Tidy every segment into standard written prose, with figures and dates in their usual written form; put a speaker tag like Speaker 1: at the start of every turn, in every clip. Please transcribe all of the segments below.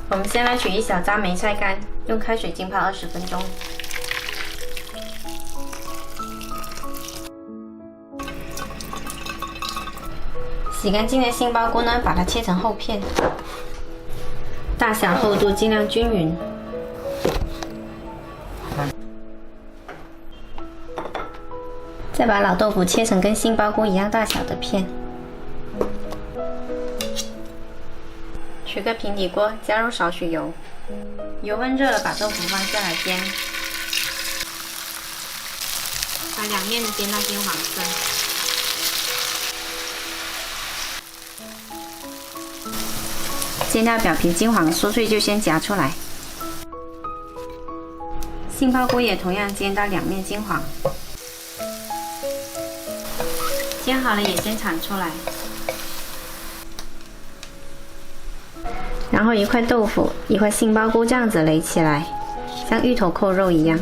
Speaker 1: 我们先来取一小扎梅菜干，用开水浸泡20分钟。洗干净的杏鲍菇呢，把它切成厚片，大小厚度尽量均匀。再把老豆腐切成跟杏鲍菇一样大小的片。取个平底锅，加入少许油，油温热了，把豆腐放下来煎，把两面的煎到金黄色。煎到表皮金黄酥脆就先夹出来。杏鲍菇也同样煎到两面金黄，煎好了也先铲出来。然后一块豆腐，一块杏鲍菇这样子垒起来，像芋头扣肉一样。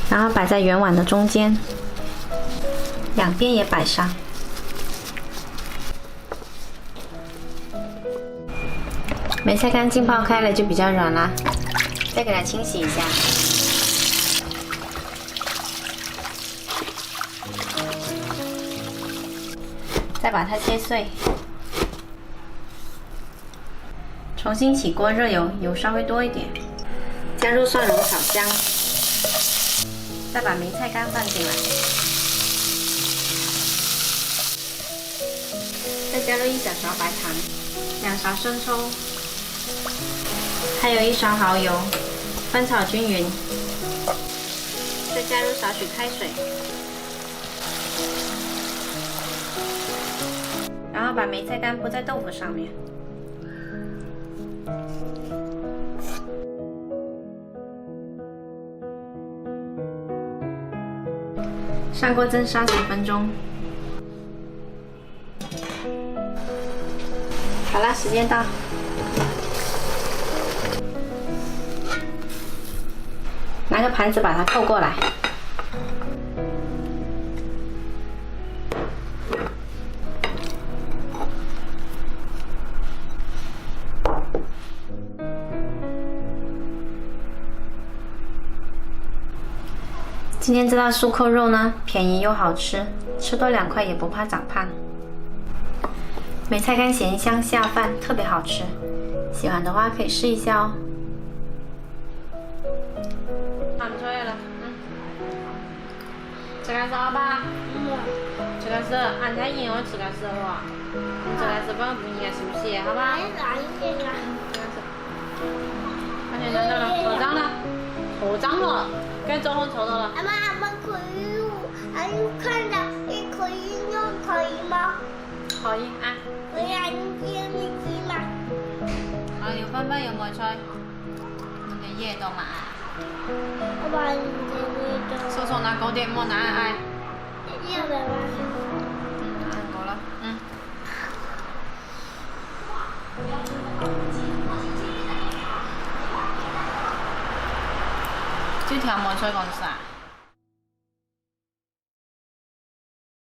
Speaker 1: 然后摆在圆碗的中间，两边也摆上。梅菜干浸泡开了就比较软啦，再给它清洗一下。再把它切碎。重新起锅热油，油稍微多一点，加入蒜蓉炒香，再把梅菜干放进来，再加入1小勺白糖，2勺生抽，还有1勺蚝油，翻炒均匀，再加入少许开水，然后把梅菜干铺在豆腐上面。上锅蒸烧10分钟。好了，时间到。拿个盘子把它扣过来。今天这道酥扣肉呢，便宜又好吃，吃多2块也不怕长胖。梅菜干咸香下饭，特别好吃。喜欢的话可以试一下哦。看出来了，吃干烧吧。吃干烧，俺太硬我吃干烧哇。你吃干烧不然不硬是不是？好吧？看见到了，合掌了，合掌了。该走红抽到了。
Speaker 2: 妈妈可以，俺看到你可以用可以吗？
Speaker 1: 可以啊。
Speaker 2: 可以啊，你知吗？
Speaker 1: 啊，有饭饭有梅菜，你嘅嘢到嘛？
Speaker 2: 我把你嘅嘢到。
Speaker 1: 手上拿高点，莫拿爱。
Speaker 2: 要不要？
Speaker 1: 按过了，这条梅菜讲啥？